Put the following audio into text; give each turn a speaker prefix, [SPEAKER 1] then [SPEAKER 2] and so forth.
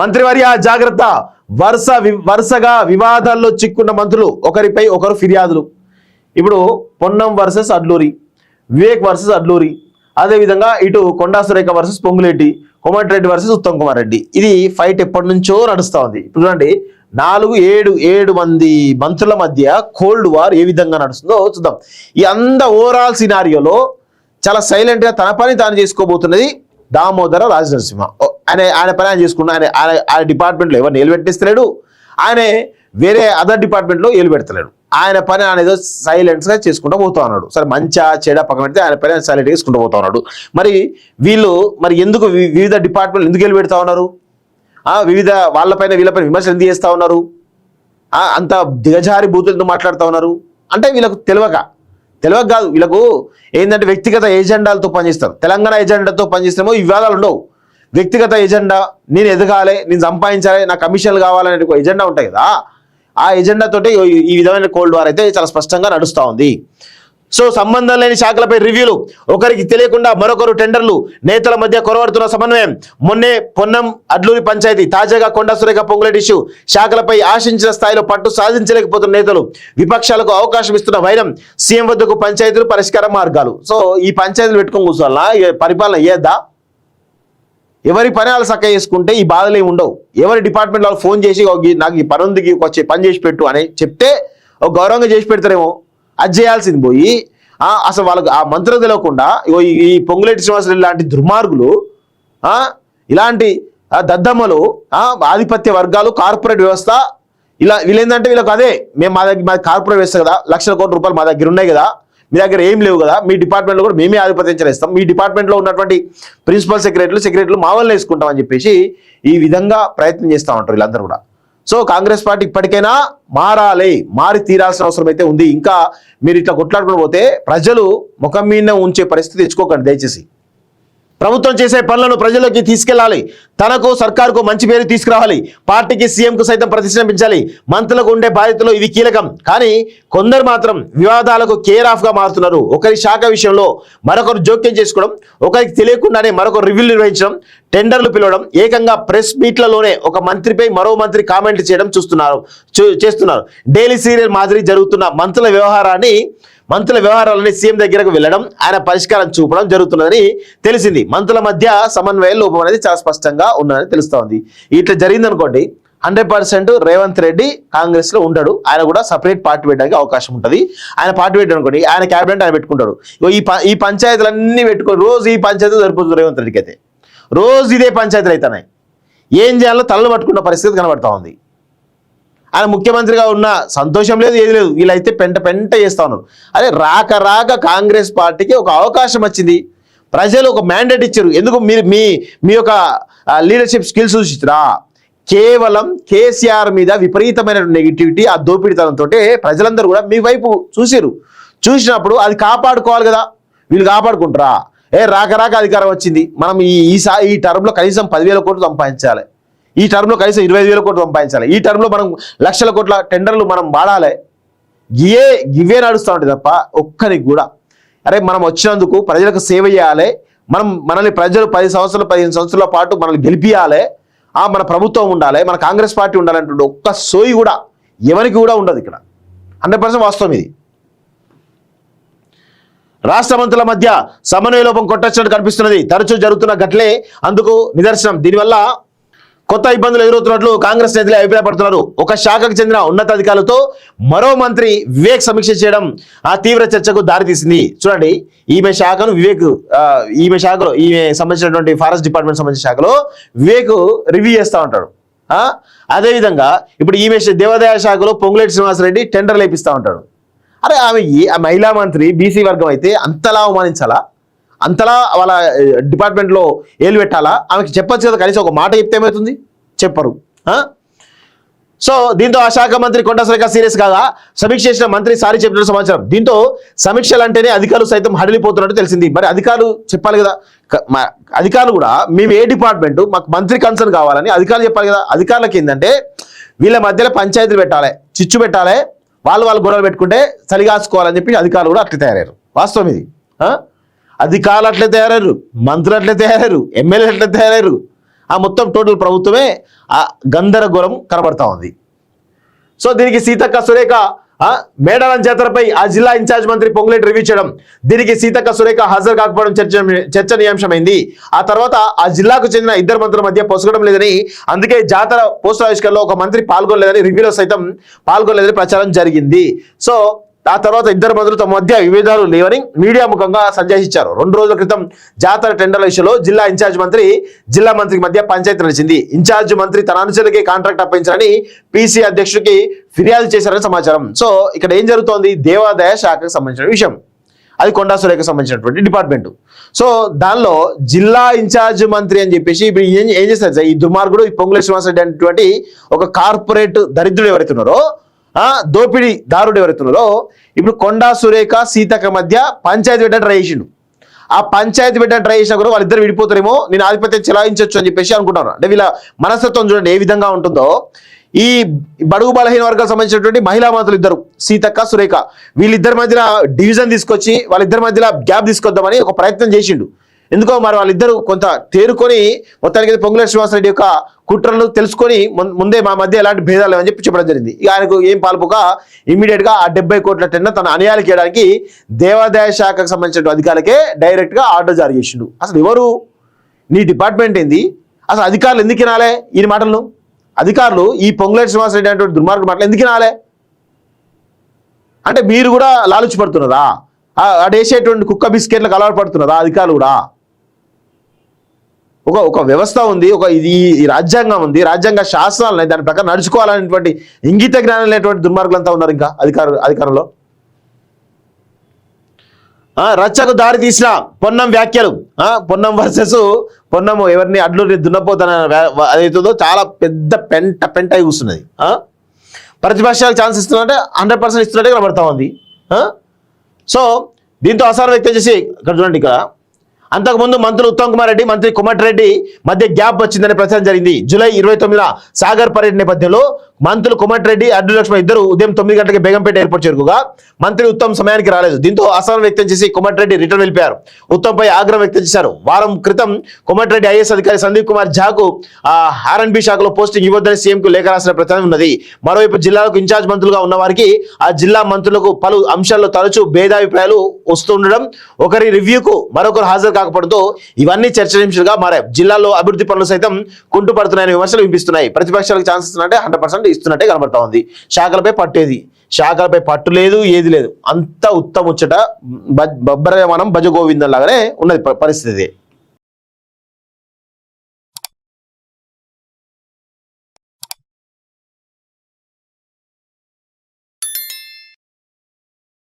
[SPEAKER 1] మంత్రివర్య జాగ్రత్త. వరుసగా వివాదాల్లో చిక్కున్న మంత్రులు, ఒకరిపై ఒకరు ఫిర్యాదులు. ఇప్పుడు పొన్నం వర్సెస్ అడ్లూరి, వివేక్ వర్సెస్ అడ్లూరి, అదేవిధంగా ఇటు కొండా సురేఖ వర్సెస్ పొంగులేటి, కోమటిరెడ్డి వర్సెస్ ఉత్తమ్ కుమార్ రెడ్డి. ఇది ఫైట్ ఎప్పటి నుంచో నడుస్తూ ఉంది. ఇప్పుడు చూడండి, 7 మంది మంత్రుల మధ్య కోల్డ్ వార్ ఏ విధంగా నడుస్తుందో చూద్దాం. ఈ ఓవరాల్ సినారియోలో చాలా సైలెంట్గా తన పని తాను చేసుకోబోతున్నది దామోదర రాజనరసింహ. ఆయన పని ఆయన చేసుకున్న ఆయన డిపార్ట్మెంట్లో ఎవరిని ఏలు పెట్టిస్తలేడు, ఆయన వేరే అదర్ డిపార్ట్మెంట్లో ఏలు పెడతలేడు. ఆయన పని ఆయన ఏదో సైలెంట్గా చేసుకుంటూ పోతా ఉన్నాడు. సరే మంచిగా చెడ పక్కన పెడితే ఆయన పని ఆయన సైలెంట్గా చేసుకుంటూ పోతా ఉన్నాడు. మరి వీళ్ళు ఎందుకు వివిధ డిపార్ట్మెంట్లు ఎందుకు ఏలు పెడతా ఉన్నారు? వివిధ వాళ్ళపైన వీళ్ళపైన విమర్శలు ఎందుకు చేస్తూ ఉన్నారు? అంత దిగజారి బూతులతో మాట్లాడుతూ ఉన్నారు అంటే వీళ్ళకు తెలియక కాదు, వీళ్ళకు ఏంటంటే వ్యక్తిగత ఎజెండాలతో పనిచేస్తారు. తెలంగాణ ఎజెండాతో పనిచేస్తేమో ఈ వివాదాలు ఉండవు. వ్యక్తిగత ఎజెండా, నేను ఎదగాలి, నేను సంపాదించాలి, నాకు కమిషన్లు కావాలనే ఒక ఎజెండా ఉంటాయి కదా, ఆ ఎజెండాతోటి ఈ విధమైన కోల్డ్ వార్ అయితే చాలా స్పష్టంగా నడుస్తూ ఉంది. సో సంబంధం లేని శాఖలపై రివ్యూలు, ఒకరికి తెలియకుండా మరొకరు టెండర్లు, నేతల మధ్య కొరవడుతున్న సమన్వయం. మొన్నే పొన్నం అడ్లూరి పంచాయతీ, తాజాగా కొండా సురేఖ పొంగులేటి ఇష్యూ. శాఖలపై ఆశించిన స్థాయిలో పట్టు సాధించలేకపోతున్న నేతలు, విపక్షాలకు అవకాశం ఇస్తున్న వైరం, సీఎం వద్దకు పంచాయతీలు పరిష్కార మార్గాలు. సో ఈ పంచాయతీలు పెట్టుకొని కూర్చోవాలా? పరిపాలన అయ్యేద్దా? ఎవరి పని వాళ్ళు చక్కగా చేసుకుంటే ఈ బాధలు ఏమి ఉండవు. ఎవరి డిపార్ట్మెంట్ వాళ్ళు ఫోన్ చేసి నాకు ఈ పని ఉంది, వచ్చే పని చేసి పెట్టు అని చెప్తే ఒక గౌరవంగా చేసి పెడతారేమో. అది చేయాల్సింది పోయి అసలు వాళ్ళకు ఆ మంత్రులు తెలియకుండా ఈ పొంగులేటి శ్రీనివాసరెడ్డి లాంటి దుర్మార్గులు, ఇలాంటి దద్దమ్మలు, ఆధిపత్య వర్గాలు, కార్పొరేట్ వ్యవస్థ, వీళ్ళేంటంటే వీళ్ళకి అదే మేము మా కార్పొరేట్ వ్యవస్థ కదా, లక్షల కోట్ల రూపాయలు మా దగ్గర ఉన్నాయి కదా, మీ దగ్గర ఏం లేవు కదా, మీ డిపార్ట్మెంట్లో కూడా మేమే ఆధిపత్యం చేస్తాం, మీ డిపార్ట్మెంట్లో ఉన్నటువంటి ప్రిన్సిపల్ సెక్రటరీలు మా వాళ్ళని వేసుకుంటామని చెప్పేసి ఈ విధంగా ప్రయత్నం చేస్తూ ఉంటారు వీళ్ళందరూ కూడా. సో కాంగ్రెస్ పార్టీ ఇప్పటికైనా మారి తీరాల్సిన అవసరం అయితే ఉంది. ఇంకా మీరు ఇట్లా కొట్లాడుకుని పోతే ప్రజలు ముఖం మీద ఉంచే పరిస్థితి తెచ్చుకోకండి దయచేసి. ప్రభుత్వం చేసే పనులను ప్రజల్లోకి తీసుకెళ్లాలి, తనకు సర్కారుకు మంచి పేరు తీసుకురావాలి, పార్టీకి సీఎంకు సైతం ప్రతిష్ఠించాలి. మంత్రులకు ఉండే బాధ్యతలు ఇవి కీలకం. కానీ కొందరు మాత్రం వివాదాలకు కేర్ ఆఫ్ గా మారుతున్నారు. ఒకరి శాఖ విషయంలో మరొకరు జోక్యం చేసుకోవడం, ఒకరికి తెలియకుండానే మరొకరు రివ్యూలు నిర్వహించడం, టెండర్లు పిలవడం, ఏకంగా ప్రెస్ మీట్లలోనే ఒక మంత్రిపై మరో మంత్రి కామెంట్ చేయడం చేస్తున్నారు. డైలీ సీరియల్ మాదిరి జరుగుతున్న మంత్రుల వ్యవహారాలని సీఎం దగ్గరకు వెళ్ళడం, ఆయన పరిష్కారం చూపడం జరుగుతున్నదని తెలిసింది. మంత్రుల మధ్య సమన్వయ లోపం అనేది చాలా స్పష్టంగా ఉన్నదని తెలుస్తోంది. ఇట్లా జరిగిందనుకోండి 100% రేవంత్ రెడ్డి కాంగ్రెస్ లో ఉండడు. ఆయన కూడా సపరేట్ పార్టీ పెట్టడానికి అవకాశం ఉంటుంది. ఆయన పార్టీ పెట్టాడు అనుకోండి, ఆయన క్యాబినెట్ ఆయన పెట్టుకుంటాడు. ఈ పంచాయతీలన్నీ పెట్టుకొని రోజు ఈ పంచాయతీ సరిపోతుంది రేవంత్ రెడ్డికి. అయితే రోజు ఇదే పంచాయతీలు అవుతున్నాయి. ఏం చేయాలో తలలు పట్టుకున్న పరిస్థితి కనబడతా ఉంది. ఆయన ముఖ్యమంత్రిగా ఉన్న సంతోషం లేదు, ఏది లేదు. వీళ్ళైతే పెంట చేస్తా ఉన్నారు. అదే రాక కాంగ్రెస్ పార్టీకి ఒక అవకాశం వచ్చింది, ప్రజలు ఒక మ్యాండేట్ ఇచ్చారు. ఎందుకు మీ యొక్క లీడర్షిప్ స్కిల్స్ చూసిరా? కేవలం కేసీఆర్ మీద విపరీతమైన నెగిటివిటీ, ఆ దోపిడితనంతో ప్రజలందరూ కూడా మీ వైపు చూసినప్పుడు అది కాపాడుకోవాలి కదా. వీళ్ళు కాపాడుకుంటారా? రాక అధికారం వచ్చింది, మనం ఈ టర్మ్లో కనీసం 10,000 కోట్లు సంపాదించాలి, ఈ టర్మ్లో కనీసం 25,000 కోట్లు సంపాదించాలి, ఈ టర్మ్లో మనం లక్షల కోట్ల టెండర్లు మనం వాడాలి. ఇవే నడుస్తూ ఉంటుంది తప్ప ఒక్కరికి కూడా మనం వచ్చినందుకు ప్రజలకు సేవ చేయాలి, మనల్ని ప్రజలు 10 సంవత్సరాలు 15 సంవత్సరాల పాటు మనల్ని గెలిపియాలి, మన ప్రభుత్వం ఉండాలి, మన కాంగ్రెస్ పార్టీ ఉండాలంటే ఒక్క సోయి కూడా ఎవరికి కూడా ఉండదు. ఇక్కడ 100% వాస్తవం ఇది. రాష్ట్ర మంత్రుల మధ్య సమన్వయ లోపం కొట్టొచ్చినట్టు కనిపిస్తున్నది. తరచూ జరుగుతున్న ఘటనే అందుకు నిదర్శనం. దీనివల్ల కొత్త ఇబ్బందులు ఎదురవుతున్నట్లు కాంగ్రెస్ నేతలు అభిప్రాయపడుతున్నారు. ఒక శాఖకు చెందిన ఉన్నతాధికారులతో మరో మంత్రి వివేక్ సమీక్ష చేయడం ఆ తీవ్ర చర్చకు దారితీసింది. చూడండి, ఈమె సంబంధించినటువంటి ఫారెస్ట్ డిపార్ట్మెంట్ సంబంధించిన శాఖలో వివేక్ రివ్యూ చేస్తూ ఉంటాడు. అదేవిధంగా ఇప్పుడు ఈమె దేవాదాయ శాఖలో పొంగులేటి శ్రీనివాసరెడ్డి టెండర్లు వేపిస్తూ ఉంటాడు. ఆమె మహిళా మంత్రి బీసీ వర్గం అయితే అంతలా అవమానించాలా? అంతలా వాళ్ళ డిపార్ట్మెంట్లో ఏలు పెట్టాలా? ఆమెకి చెప్పచ్చు కదా, కనీసం ఒక మాట చెప్తే ఏమవుతుంది? చెప్పరు. సో దీంతో ఆ శాఖ మంత్రి కొండా సురేఖ సీరియస్ కాగా సమీక్ష చేసిన మంత్రి సారీ చెప్పినట్టు సమాచారం. దీంతో సమీక్షలు అంటేనే అధికారులు సైతం హడలిపోతున్నట్టు తెలిసింది. మరి అధికారులు చెప్పాలి కదా, అధికారులు కూడా మేము ఏ డిపార్ట్మెంట్, మాకు మంత్రి కన్సర్న్ కావాలని అధికారులు చెప్పాలి కదా. అధికారులకు ఏంటంటే వీళ్ళ మధ్యలో పంచాయతీలు పెట్టాలి, చిచ్చు పెట్టాలి, వాళ్ళు గొడవలు పెట్టుకుంటే చలిగాసుకోవాలని చెప్పి అధికారులు కూడా అట్లే తయారయ్యారు. వాస్తవం ఇది. అధికారులు అట్లే తయారయ్యారు, మంత్రులు అట్లే తయారయ్యారు, ఎమ్మెల్యేలు అట్లే తయారయ్యారు. ఆ మొత్తం టోటల్ ప్రభుత్వమే ఆ గందరగోళం కనబడతా ఉంది. సో దీనికి సీతక్క సురేఖ మేడారం జాతరపై ఆ జిల్లా ఇన్ఛార్జ్ మంత్రి పొంగులేటి రివ్యూ చేయడం, దీనికి సీతక్క సురేఖ హాజరు కాకపోవడం చర్చనీయాంశమైంది. ఆ తర్వాత ఆ జిల్లాకు చెందిన ఇద్దరు మంత్రుల మధ్య పొసగడం లేదని, అందుకే జాతర పోస్టర్ ఆవిష్కరణలో ఒక మంత్రి పాల్గొనలేదని, రివ్యూలో సైతం పాల్గొనలేదని ప్రచారం జరిగింది. సో ఆ తర్వాత ఇద్దరు మంత్రులు తమ మధ్య విభేదాలు లేవని మీడియా ముఖంగా సంజాయించారు. 2 రోజుల క్రితం జాతర టెండర్ల విషయంలో జిల్లా ఇన్ఛార్జ్ మంత్రి జిల్లా మంత్రికి మధ్య పంచాయతీ నడిచింది. ఇన్ఛార్జ్ మంత్రి తన అనుచరులకి కాంట్రాక్ట్ అప్పించారని పీసీ అధ్యక్షుడికి ఫిర్యాదు చేశారని సమాచారం. సో ఇక్కడ ఏం జరుగుతోంది, దేవాదాయ శాఖకు సంబంధించిన విషయం, అది కొండా సురేఖకు సంబంధించినటువంటి డిపార్ట్మెంట్. సో దానిలో జిల్లా ఇన్ఛార్జ్ మంత్రి అని చెప్పేసి ఇప్పుడు ఏం చేస్తారు, ఈ దుర్మార్గుడు ఈ పొంగులేటి శ్రీనివాసరెడ్డి అనేటువంటి ఒక కార్పొరేట్ దరిద్రుడు ఎవరైతున్నారో, దోపిడీ దారుడు ఎవరైతున్నారో, ఇప్పుడు కొండా సురేఖ సీతక్క మధ్య పంచాయతీ పెట్టడం ట్రై చేసిండు. ఆ పంచాయతీ పెట్టడం ట్రై చేసినా కూడా వాళ్ళిద్దరు విడిపోతారేమో, నేను ఆధిపత్యం చెలాయించవచ్చు అని చెప్పేసి అనుకుంటారు. అంటే వీళ్ళ మనస్తత్వం చూడండి ఏ విధంగా ఉంటుందో. ఈ బడుగు బలహీన వర్గాలకు సంబంధించినటువంటి మహిళా మంత్రులు ఇద్దరు సీతక్క సురేఖ, వీళ్ళిద్దరి మధ్యన డివిజన్ తీసుకొచ్చి వాళ్ళిద్దరి మధ్యలో గ్యాప్ తీసుకొద్దామని ఒక ప్రయత్నం చేసిండు. ఎందుకో మరి వాళ్ళిద్దరూ కొంత తేరుకొని మొత్తానికి పొంగులేటి శ్రీనివాసరెడ్డి యొక్క కుట్రలు తెలుసుకొని ముందే మా మధ్య ఎలాంటి భేదాలు లేవని చెప్పి చెప్పడం జరిగింది. ఇక ఆయనకు ఏం పాల్పోక ఇమీడియట్ గా ఆ 70 కోట్ల టెండర్ తన అన్యాయాలకు చేయడానికి దేవాదాయ శాఖకు సంబంధించిన అధికారులకే డైరెక్ట్ గా ఆర్డర్ జారీ చేసిండు. అసలు ఎవరు, నీ డిపార్ట్మెంట్ ఏంది, అసలు అధికారులు ఎందుకు వినాలే ఈ మాటలను? అధికారులు ఈ పొంగులేటి శ్రీనివాసరెడ్డి అనేటువంటి దుర్మార్గ మాటలు ఎందుకు వినాలే? అంటే మీరు కూడా లాలుచి పడుతున్నారా? అడేసేటువంటి కుక్క బిస్కెట్లకు అలవాటు పడుతున్నారా అధికారులు కూడా? ఒక వ్యవస్థ ఉంది, ఇది రాజ్యాంగం ఉంది, రాజ్యాంగ శాసనాలు ఉన్నాయి, దాని ప్రకారం నడుచుకోవాలనేటువంటి ఇంగిత జ్ఞానం లేనటువంటి దుర్మార్గులంతా ఉన్నారు ఇంకా అధికారంలో. రచ్చకు దారి తీసిన పొన్నం వ్యాఖ్యలు, పొన్నం వర్సెస్ పొన్నం ఎవరిని అడ్లూరి దున్నపోతాన అదైతుందో చాలా పెద్ద పెంట అయి కూస్తున్నది. ప్రతిపక్షాలకు ఛాన్స్ ఇస్తున్నట్టే 100% ఇస్తున్నట్టే కనబడతా ఉంది. సో దీంతో అసహనం వ్యక్తం చేసి ఇక్కడ చూడండి, ఇక్కడ అంతకుముందు మంత్రులు ఉత్తమ్ కుమార్ రెడ్డి, మంత్రి కోమటిరెడ్డి మధ్య గ్యాప్ వచ్చిందనే ప్రచారం జరిగింది. జూలై 29న సాగర్ పర్యటన నేపథ్యంలో మంత్రులు కోమటిరెడ్డి, అడ్డు లక్ష్మణ్ ఇద్దరు ఉదయం 9 గంటలకు బేగంపేట ఎయిర్పోర్ట్ చేరుకోగా మంత్రి ఉత్తమ్ సమయానికి రాలేదు. దీంతో అసహనం వ్యక్తం చేసి కోమటిరెడ్డి రిటర్న్ వెళ్ళిపోయారు. ఉత్తమ్పై ఆగ్రహం వ్యక్తం చేశారు. వారం క్రితం కోమటిరెడ్డి ఐఏఎస్ అధికారి సందీప్ కుమార్ ఝాకు R&B శాఖలో పోస్టింగ్ ఇవ్వద్దని సీఎంకు లేఖ రాసిన ప్రచారం ఉన్నది. మరోవైపు జిల్లాలకు ఇన్ఛార్జ్ మంత్రులుగా ఉన్న వారికి ఆ జిల్లా మంత్రులకు పలు అంశాల్లో తరచూ భేదాభిప్రాయాలు వస్తుండడం, ఒకరి రివ్యూకు మరొకరు హాజరు కాకపోవడంతో ఇవన్నీ చర్చనీయాంశాలుగా మారాయి. జిల్లాలో అభివృద్ధి పనులు సైతం కుంటుపడుతున్నాయని విమర్శలు వినిపిస్తున్నాయి. ప్రతిపక్షాలకు ఛాన్స్ ఇస్తున్నట్టే 100% ఇస్తున్నట్టే కనబడతా ఉంది. శాఖలపై పట్టు లేదు, ఏది లేదు, అంత ఉత్తముచ్చట బొబ్బరమనం భజగోవిందం లాగానే ఉన్నది పరిస్థితి.